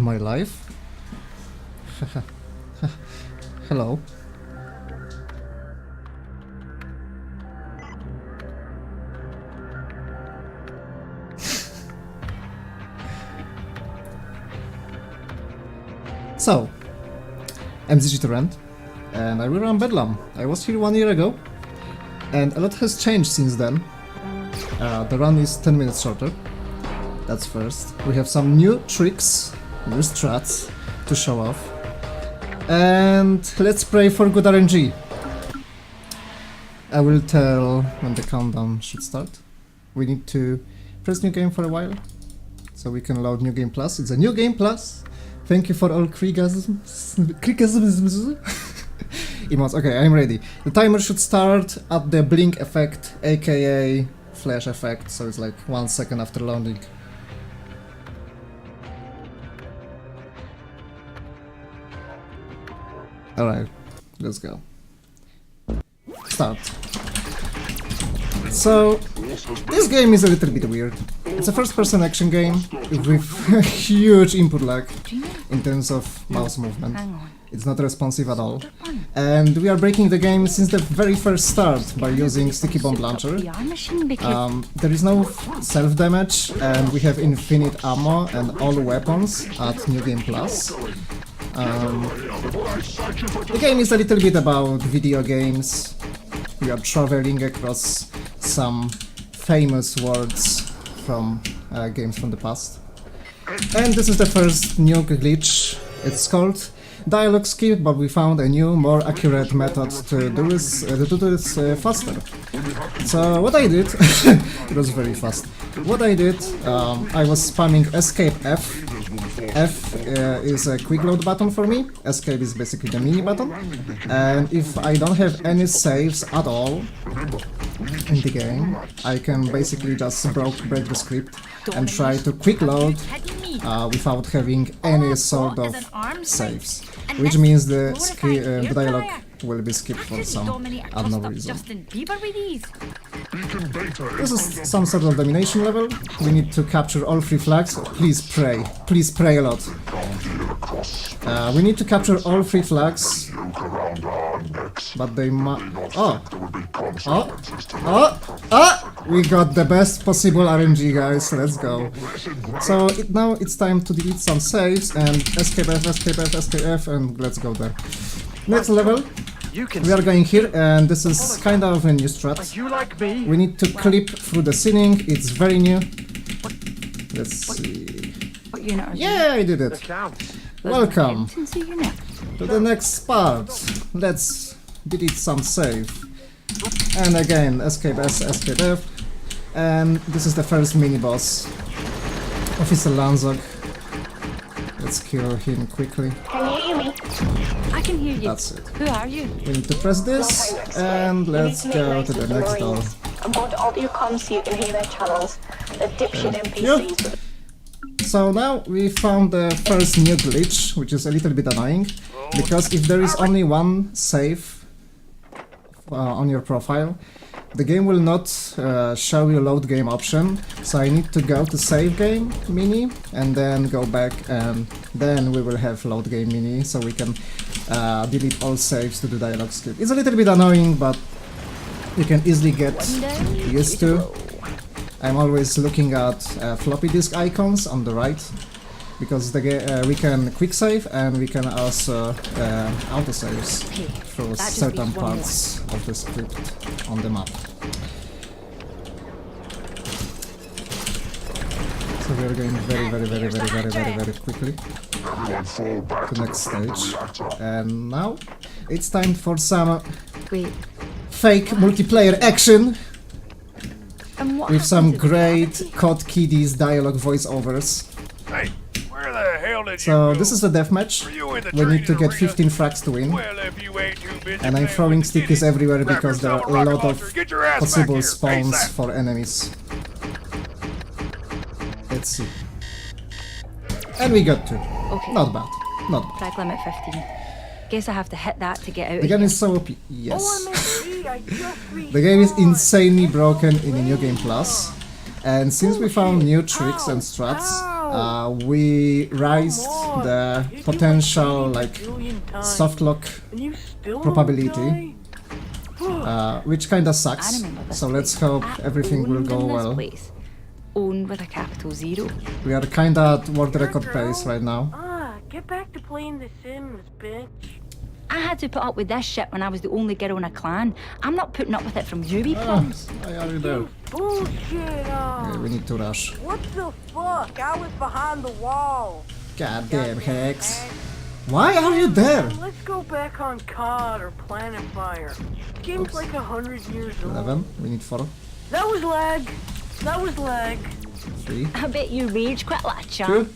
Am I live? Hello. So, I'm ZGTorrent, and I will run Bedlam. I was here 1 year ago, and a lot has changed since then. The run is 10 minutes shorter. That's first. We have some new tricks, new strats to show off. And let's pray for good RNG. I will tell when the countdown should start. We need to press new game for a while, so we can load new game plus. It's a new game plus. Thank you for all krigasms. Emotes. Okay, I'm ready. The timer should start at the blink effect, aka flash effect, so it's like 1 second after loading. Alright, let's go. Start. So, this game is a little bit weird. It's a first-person action game with huge input lag in terms of mouse movement. It's not responsive at all. And we are breaking the game since the very first start by using Sticky Bomb Launcher. There is no self-damage, and we have infinite ammo and all weapons at New Game Plus. The game is a little bit about video games. We are traveling across some famous words from games from the past. And this is the first new glitch. It's called dialogue skip, but we found a new, more accurate method to do this faster. So what I did, it was very fast. What I did, I was spamming escape F. F is a quick load button for me. Escape is basically the mini button. And if I don't have any saves at all in the game, I can basically just break the script and try to quick load without having any sort of saves, which means the dialogue will be skipped for some unknown reason. This is some sort of domination level. We need to capture all 3 flags. Please pray a lot. We need to capture all 3 flags, but they we got the best possible RNG, guys. Let's go. So now it's time to delete some saves and escape F, escape F, escape F, and let's go there. Next level. We are going here, and this is kind of a new strat. We need to clip through the ceiling. It's very new. Let's see. Yeah, I did it. Welcome to the next part. Let's delete some save. And again, escape S, escape F. And this is the first mini-boss, Officer Lanzog. Let's kill him quickly. Can you hear me? I can hear you. That's it. Who are you? We need to press this, and let's go to the next door. I'm going to alter your comms so you can hear their channels. The dipshit NPCs. So now we found the first new glitch, which is a little bit annoying, because if there is only one save on your profile, the game will not show you load game option, so I need to go to save game mini and then go back, and then we will have load game mini, so we can delete all saves to the dialogue skip. It's a little bit annoying, but you can easily get used to. I'm always looking at floppy disk icons on the right, because we can quick save and we can also autosaves through certain parts of the script on the map. So we are going very quickly to the next stage. And now it's time for some fake multiplayer action with some great COD Kiddies dialogue voiceovers. Hey, where the hell did So you this is the deathmatch. We need to get 15 frags to win. Well, if you ain't too busy And I'm playing throwing with stickies kiddies, everywhere grab because there yourself are a lot rocket of launcher, get your ass back possible here, spawns ASAP. for enemies. Let's see. And we got 2. Okay. Not bad. Not bad. Frag limit 15. Guess I have to hit that to get out The of game here. is so OP. Yes. The game is insanely broken in the New Game Plus. And since we found new tricks and strats, we raised the potential like soft lock probability, which kinda sucks. So let's hope everything will go well. Own with a capital zero. We are kinda at world record pace right now. Get back to playing The Sims, bitch. I had to put up with this shit when I was the only girl in a clan. I'm not putting up with it from you, wee plums. Why are you there? Bullshit, Okay, we need to rush. What the fuck? I was behind the wall. Goddamn Hex. Why are you there? Let's go back on COD or Planet Fire. Game's like 100 years old. 11. We need 4. That was lag. That was lag. 3. I bet you rage quit like a 2. champ.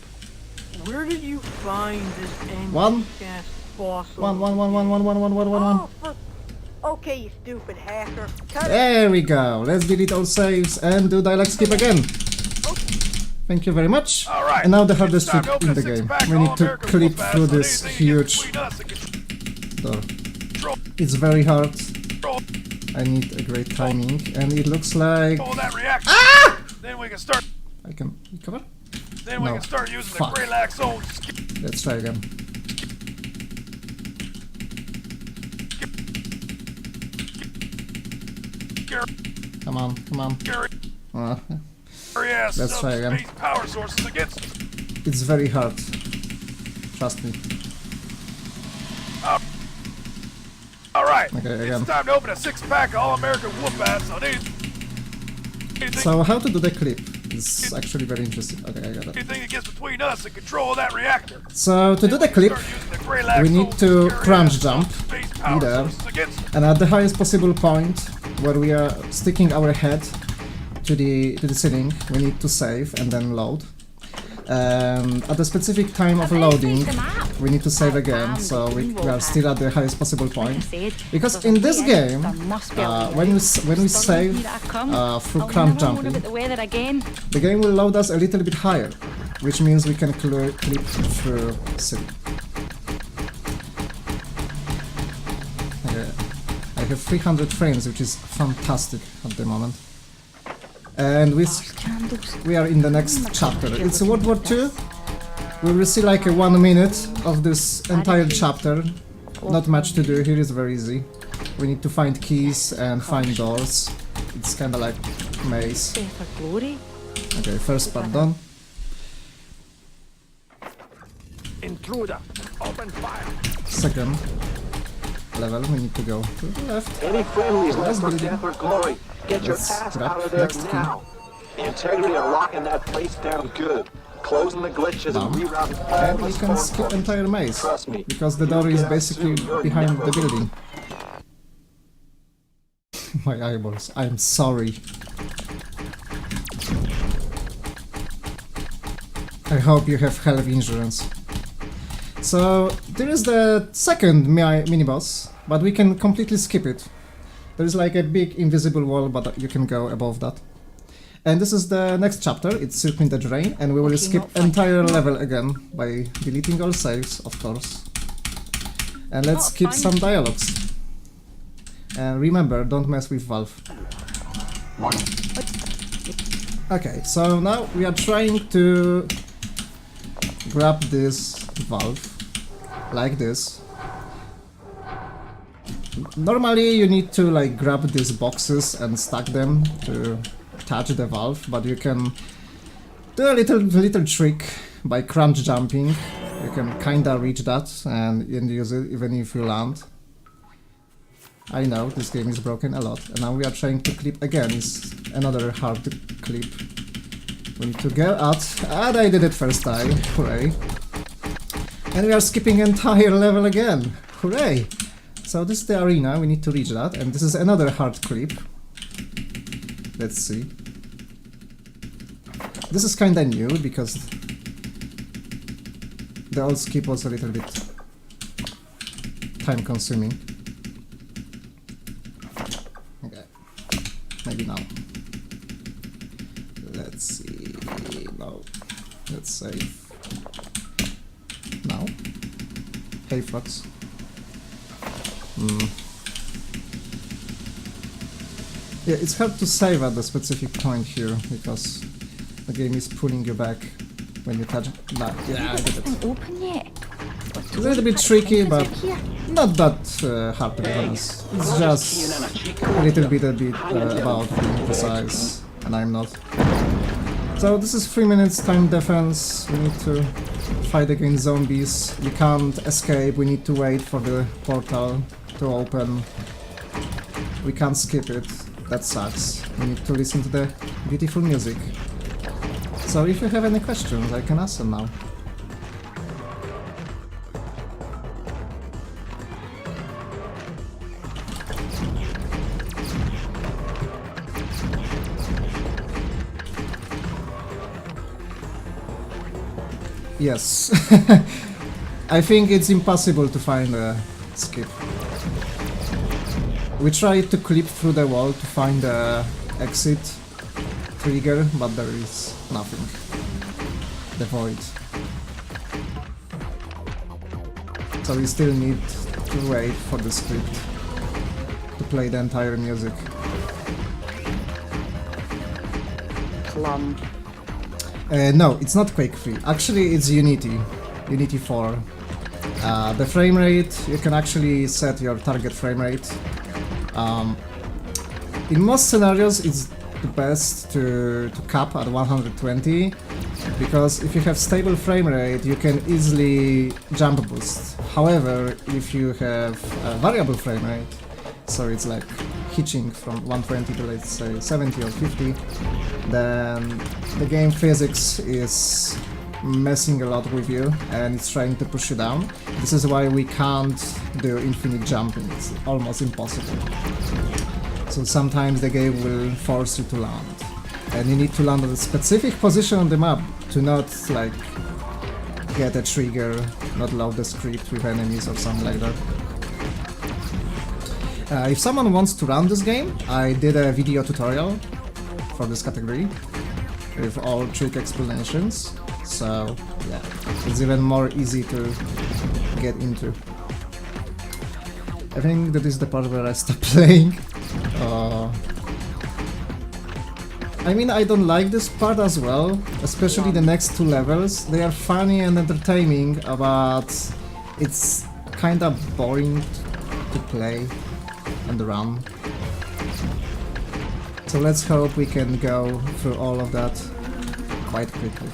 Where did you find this end 1. gas fossil? 1. 1. 1. 1. 1. 1. 1. 1. 1. 1. Oh, for... Okay, you stupid hacker. Cut it. There we go. Let's delete all saves and do dialogue skip again. Thank you very much. All right. And now the hardest It's time trick to in open the a game. six-pack We need to All-American clip Wolf through Ass, so this anything that gets huge between us and door. control It's very hard. control I need a great timing, and it looks like that reaction. Then we can start. I can recover. Then we No. can start using Fuck. the Greylax old skip. Let's try again. Come on, come on. Let's try again. Space power sources against. It's very hard. Trust me. All right. Okay, again. It's time to open a six-pack of All-American Whoop Ass. So how to do the clip? It's actually very interesting. Okay, I got it. Anything that gets between us and control that reactor. So to do the clip, we need to crunch jump either, and at the highest possible point where we are sticking our head to the ceiling, we need to save and then load. At the specific time of loading, we need to save again, so we are still at the highest possible point. Because in this game, when we save through crunch jumping, the game will load us a little bit higher, which means we can clip through ceiling. I have 300 frames, which is fantastic at the moment. And we are in the next chapter. It's World War II. We will see like a 1 minute of this entire chapter. Not much to do here, is very easy. We need to find keys and find doors. It's kinda like maze. Okay, first part done. Intruder, open fire. Second level, we need to go to the left. Any friendlies Last left for building. death or glory, get your Let's ass grab out of there next key. now. The integrity of locking that place down good. Closing the glitches and rerouting all And we this can phone skip calls. entire maze, Trust me, because the door is basically behind the building. My eyeballs, I'm sorry. I hope you have health insurance. So, there is the second mini-boss, but we can completely skip it. There is like a big invisible wall, but you can go above that. And this is the next chapter, it's Circling the Drain, and we will skip entire level again by deleting all saves, of course. And let's skip some dialogues. And remember, don't mess with Valve. Okay, so now we are trying to grab this valve, like this. Normally you need to like grab these boxes and stack them to touch the valve, but you can do a little trick by crunch jumping. You can kinda reach that and use it even if you land. I know, this game is broken a lot, and now we are trying to clip again. It's another hard clip. We need to go out, and I did it first time, hooray. And we are skipping entire level again, hooray! So this is the arena, we need to reach that, and this is another hard clip. Let's see. This is kinda new, because the old skip was a little bit time consuming. Okay, maybe now. Let's see, no, let's save. Now, hey Flux. Yeah, it's hard to save at the specific point here, because the game is pulling you back when you touch that. Yeah, I did it. Isn't open yet. It's a little bit tricky, but not that hard to be honest. It's just a little bit about being precise, and I'm not. So this is 3 minutes time defense. We need to fight against zombies. We can't escape. We need to wait for the portal to open. We can't skip it. That sucks. We need to listen to the beautiful music. So if you have any questions, I can ask them now. Yes. I think it's impossible to find a skip. We tried to clip through the wall to find the exit trigger, but there is nothing. The void. So we still need to wait for the script to play the entire music. Plum. No, it's not Quake 3. Actually, it's Unity. Unity 4. The frame rate, you can actually set your target frame rate. In most scenarios, it's the best to cap at 120, because if you have stable frame rate, you can easily jump boost. However, if you have a variable frame rate, so it's like hitching from 120 to let's say 70 or 50, then the game physics is messing a lot with you and it's trying to push you down. This is why we can't do infinite jumping, it's almost impossible. So sometimes the game will force you to land, and you need to land at a specific position on the map to not like get a trigger, not load the script with enemies or something like that. If someone wants to run this game, I did a video tutorial for this category with all trick explanations, so yeah, it's even more easy to get into. I think that is the part where I stop playing. I mean, I don't like this part as well, especially the next two levels. They are funny and entertaining, but it's kinda boring to play and run. So let's hope we can go through all of that quite quickly.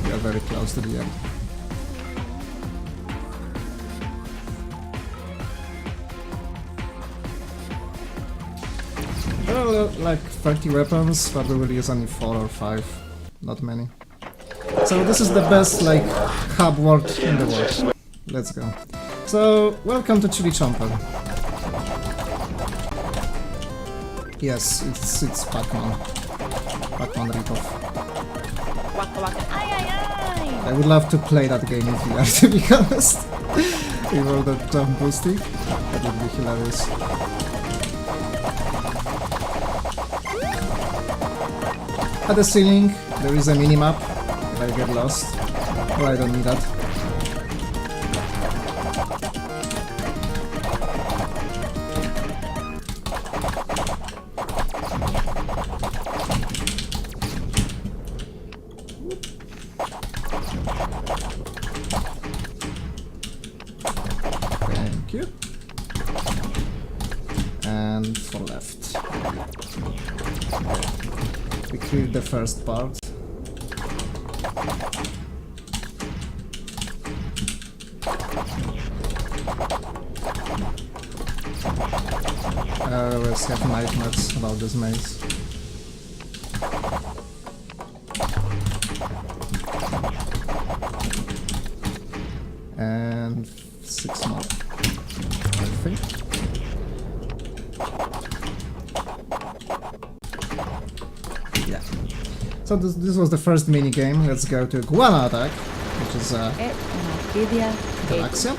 We are very close to the end. There are like 30 weapons, but we will use only 4 or 5, not many. So this is the best like hub world in the world. Let's go. So welcome to Chili Chomper. Yes, it's Pac-Man. Pac-Man ripoff. I would love to play that game in VR, to be honest. With all that jump boosting, that would be hilarious. At the ceiling, there is a minimap if I get lost. Oh, I don't need that. Thank you. And for left. We cleared the first part. I always have nightmares about this maze. And 6 more, I think. Yeah. So this was the first mini game. Let's go to Guana Attack, which is Galaxia.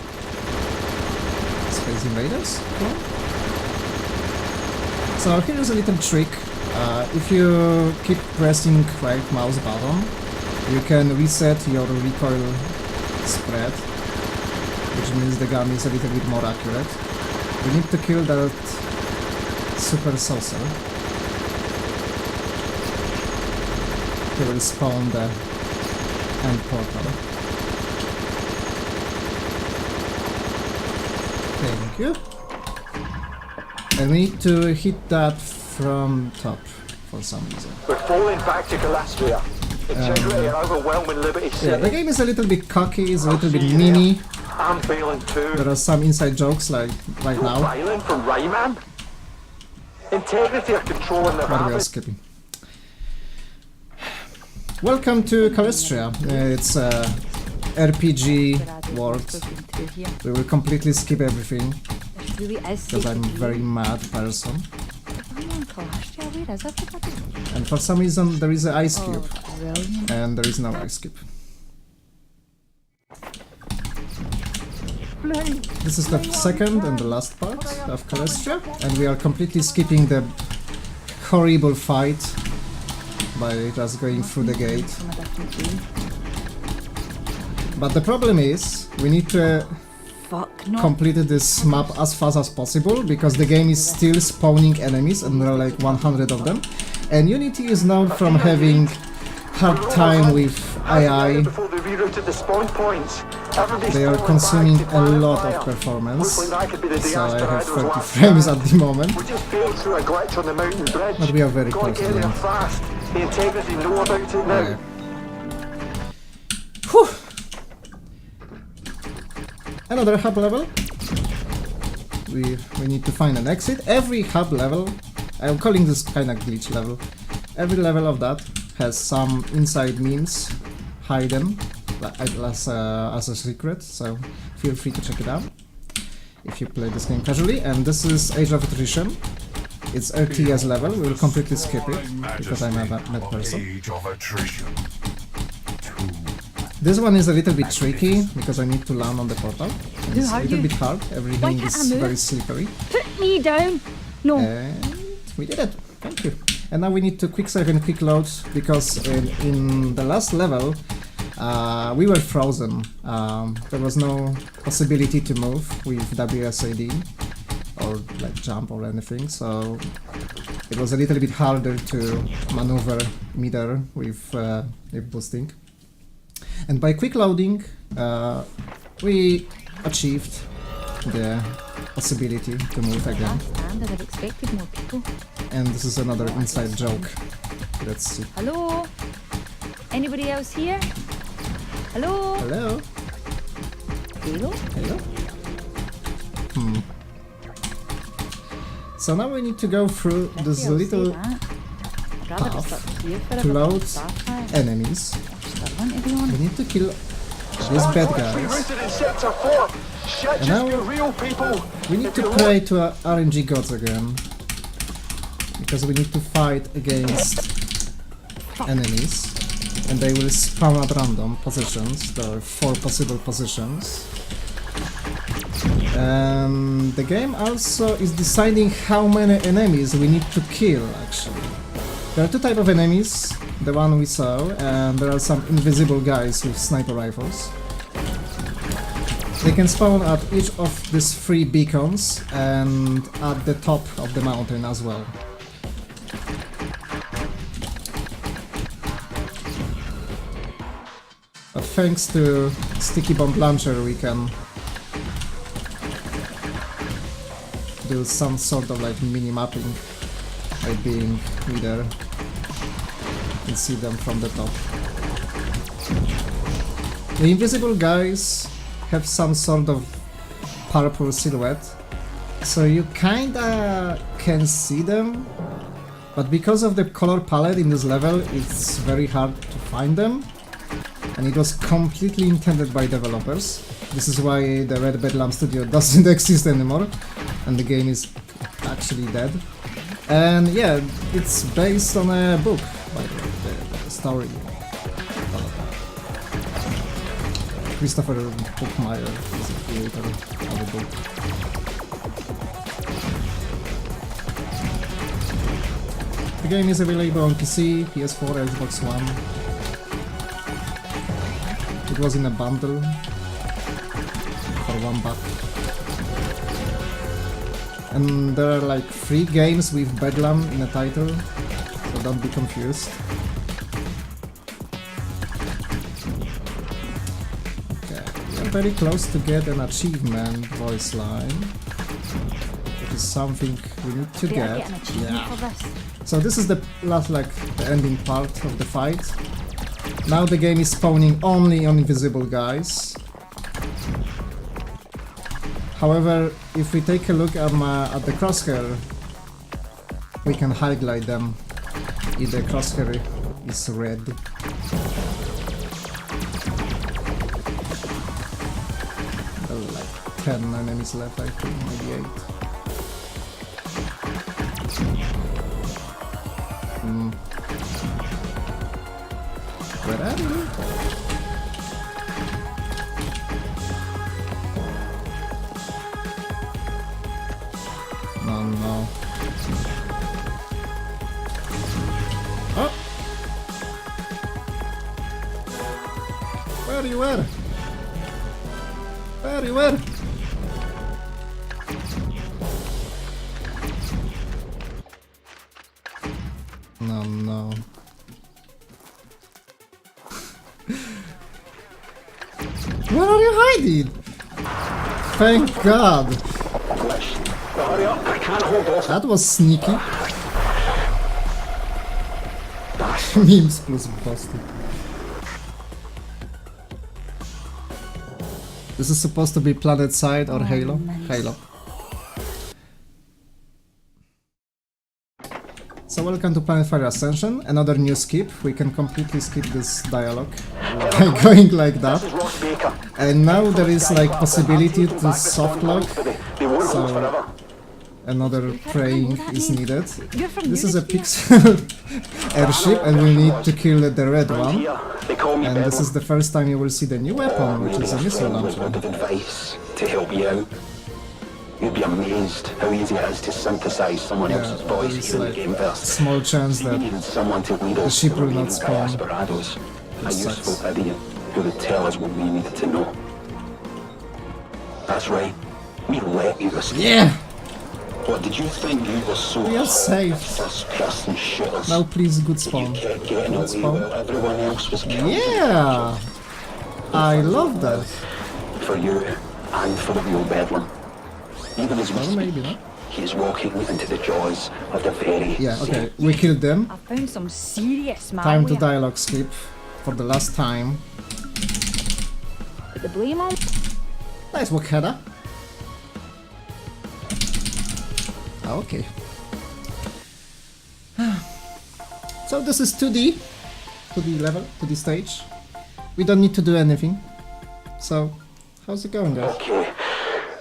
Space Invaders. Cool. So here is a little trick. If you keep pressing right mouse button, you can reset your recoil spread, which means the gun is a little bit more accurate. We need to kill that super saucer. he will spawn the end portal. Thank you. And we need to hit that from top for some reason. We're falling back to Calastria. Integrity and overwhelming Liberty City. Yeah, the game is a little bit cocky, it's a little bit mini. I'm feeling too. There are some inside jokes like right now, Violent from Rayman. Integrity are controlling the but we are habit. skipping. Welcome to Calastria. It's a RPG world. Through here. We will completely skip everything It really is because I'm a safe to very be. mad person. I'm on Calastria, where is everybody? And for some reason there is an ice cube Oh, brilliant. and there is no ice cube. This is the second and the last part of Calastria, and we are completely skipping the horrible fight by just going through the gate. From a different game. But the problem is, we need to Fuck, no. complete this map as fast as possible, because the game is still spawning enemies, and there are like 100 of them. And Unity is known from having hard time with AI. Before they rerouted the spawn points. Everybody's They are falling consuming back to a planet lot fire. of performance, Looks like that could be the so I disaster have Idols 30 last frames time. at the moment. We just failed through a glitch on the mountain bridge. But we are very Gotta close to get the there end. fast. The Integrity know about it now. Okay. Whew. Another hub level. We need to find an exit. Every hub level, I'm calling this kind of glitch level. Every level of that has some inside means hidden as a secret, so feel free to check it out if you play this game casually. And this is Age of Attrition. It's RTS level. We will completely skip it because I'm a mad person. Age of attrition. This one is a little bit tricky because I need to land on the portal. And it's a are little you? bit hard. Everything can't I is move? very slippery. Put me down. No. And we did it. Thank you. And now we need to quick save and quick load because in the last level we were frozen. There was no possibility to move with WSAD or like jump or anything, so it was a little bit harder to maneuver meter with boosting. And by quick loading, we achieved the possibility to move again. Standard, I've expected more people. And this is another inside joke. Let's see. Hello? Anybody else here? Hello? Hello? Hello? Hello? So now we need to go through this I'll say little that. I'd rather be path stuck here to forever than load Starfire. enemies. I want everyone. We need to kill these bad guys. Rerouted in Sector 4. Shit And just now got real, people. we need If to you pray to our RNG gods again. Because we need to fight against enemies. And they will spawn at random positions. There are 4 possible positions. And the game also is deciding how many enemies we need to kill, actually. There are 2 types of enemies, the one we saw, and there are some invisible guys with sniper rifles. They can spawn at each of these 3 beacons and at the top of the mountain as well. But thanks to Sticky Bomb Launcher we can do some sort of like mini-mapping by being either and see them from the top. The invisible guys have some sort of purple silhouette, so you kinda can see them, but because of the color palette in this level it's very hard to find them, and it was completely intended by developers. This is why the Red Bedlam studio doesn't exist anymore and the game is actually dead. And yeah, it's based on a book, by the way, the story. Christopher Buchmeyer is the creator of the book. The game is available on PC, PS4, Xbox One. It was in a bundle for $1. And there are like 3 games with Bedlam in the title, so don't be confused. very close to get an achievement voice line. That is something we need to Better get. get an achievement for this. So this is the last, like, the ending part of the fight. Now the game is spawning only on invisible guys. However, if we take a look at the crosshair, we can highlight them if the crosshair is red. Like 10 enemies left, I think, maybe 8. Where are you? No. Oh! Where you were? Where you were? No. Where are you hiding? Thank God. Hurry up, I can't hold off. That was sneaky. Memes plus busted. This is supposed to be Planet Side or Halo? nice. Halo. So welcome to Planet Fire Ascension, another new skip. We can completely skip this dialogue by going like that. And now there is like possibility to softlock, so another praying is needed. You're from This is a Europe, pixel airship and we need to kill the red one. They call me And this is the first time you will see the new weapon, which is a missile launcher. of advice to help you out. You'd be amazed how easy it is to synthesize someone else's There voice is here in like the game verse. small chance We that needed someone to lead us ship to will the not remaining spawn. Desperados, a This useful sucks. idiot who would tell us what we needed to know. That's right. We let you escape. Yeah! What did you think you were so We are safe. first person shooters? Now please, good You spawn. kept getting Good away spawn. while everyone else was killed. Yeah! I love that. For you and for the real Bedlam. Even as we Well, speak, maybe not. he is walking into the jaws of the very Yeah, okay, same we killed them. I found some serious malware. Time to dialogue skip for the last time. Put the blame on. Nice work, Hedda. Okay. So this is 2D level, 2D stage. We don't need to do anything. So, how's it going, guys? Okay,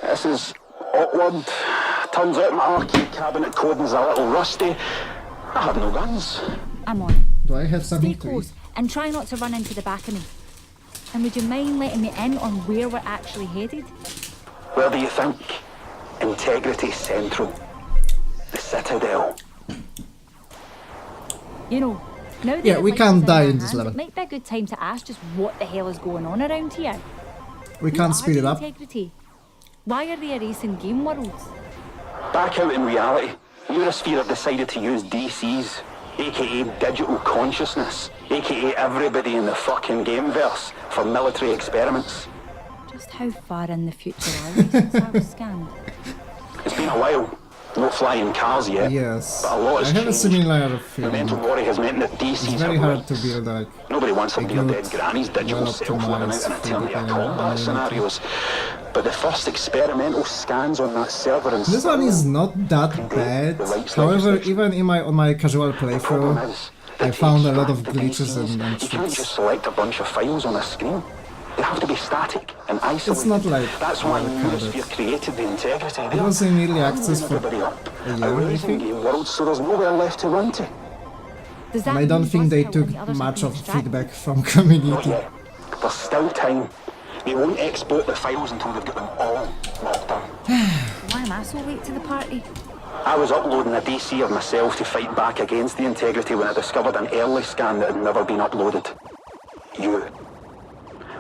this is awkward. Turns out my arcade cabinet coding's a little rusty. I have no guns. I'm on. Do I have Stay something to eat? close and try not to run into the back of me. And would you mind letting me in on where we're actually headed? Where do you think? Integrity Central. The Citadel. You know, now that Yeah, the we light can't is die our in this hands, level. It might be a good time to ask just what the hell is going on around here. We Who can't are speed it the up. Integrity? Why are they erasing game worlds? Back out in reality, Eurosphere have decided to use DCs, aka digital consciousness, aka everybody in the fucking gameverse, for military experiments. Just how far in the future are we since I was scanned? It's been a while. No flying cars yet. Yes. But a lot I has have a changed. similar The feeling. mental worry has meant that DCs It's very have hard worked. to build like Nobody wants some of your good, dead granny's digital self living out in a well-optimized eternity of 3D combat animated. scenarios. But the first experimental scans on that server in This one is not that bad. However, even in on my casual playthrough, I found a lot of glitches and You can't just tricks. select a bunch of files on a screen. They have to be static and isolated. It's not like That's why well-coded. Eurosphere created the integrity. They It was in early are access for everybody up. a year, I Erasing think. game world so there's nowhere left to run to. Does that And I don't mean think they Buzzkill took and the others have much been of extracted? feedback from Not community. yet. There's still time. They won't export the files until they've got them all locked down. Why am I so late to the party? I was uploading a DC of myself to fight back against the integrity when I discovered an early scan that had never been uploaded. You.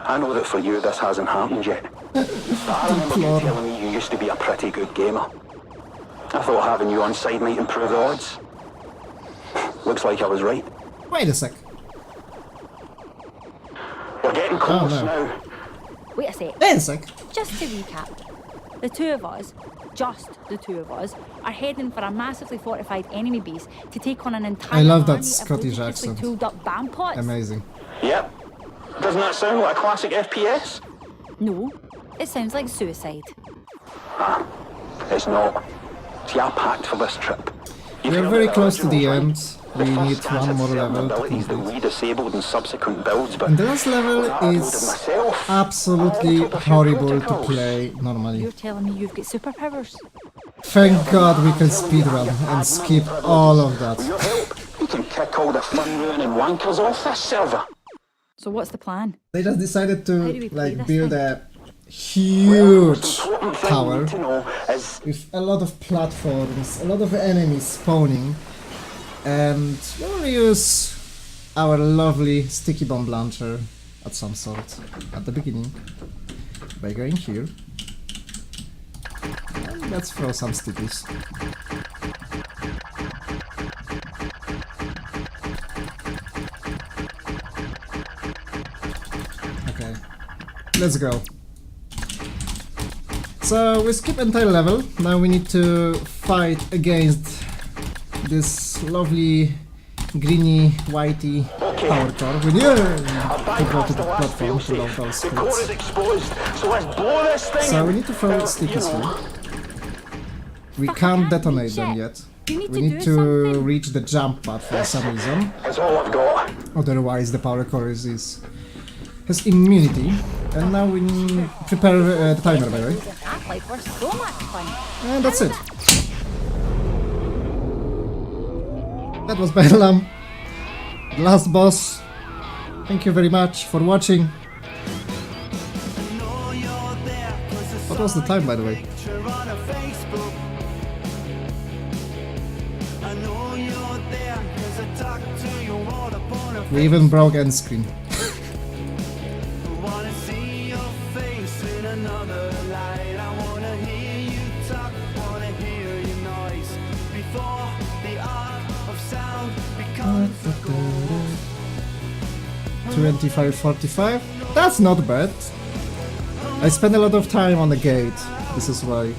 I know that for you this hasn't happened yet. But I remember you Lord. telling me you used to be a pretty good gamer. I thought having you on side might improve the odds. Looks like I was right. Wait a sec. We're getting close no. now. Wait a sec. Wait a sec. Just to recap, the two of us, just the two of us, are heading for a massively fortified enemy base to take on an entire I love that army of Scottish ludicrously accent. tooled up bampots. Amazing. Yep. Doesn't that sound like a classic FPS? No, it sounds like suicide. It's not. See, I packed for this trip. We are very close to the end. We need one more level to abilities that complete. we disabled in subsequent builds, but And the last level is absolutely horrible to play normally. You're telling me you've got superpowers? Thank God we can speedrun and skip all of that. with your help, we can kick all the fun-ruining wankers off this server. So what's the plan? They just decided How do to we play like this build thing? a huge Important thing tower you need to know is with a lot of platforms, a lot of enemies spawning, and we'll use our lovely sticky bomb launcher at some sort at the beginning by going here. And let's throw some stickies. Okay, let's go. So we skip entire level. Now we need to fight against this lovely greeny whitey power core. We need to go to the platform to load those the core is splits. exposed, so let's blow this thing. So we need to throw you stickies know. here. We Fuck, I can't can't detonate reach them it. yet. You need We to need do to something. reach the jump pad for some reason. That's all I've got. Otherwise the power core has immunity. And now we need prepare the timer, by the way. Doesn't act like we're so much fun. And that's it. That was Bedlam, the last boss. Thank you very much for watching. What was the time, by the way? We even broke end screen. $25.45. That's not bad. I spent a lot of time on the gate. This is why.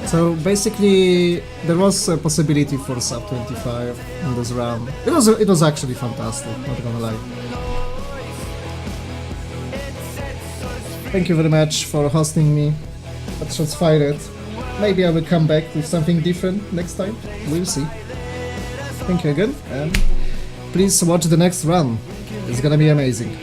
So basically, there was a possibility for sub 25 in this round. It was actually fantastic. Not gonna lie. Thank you very much for hosting me at Shots Fired. Maybe I will come back with something different next time. We'll see. Thank you again, and please watch the next run. It's gonna be amazing.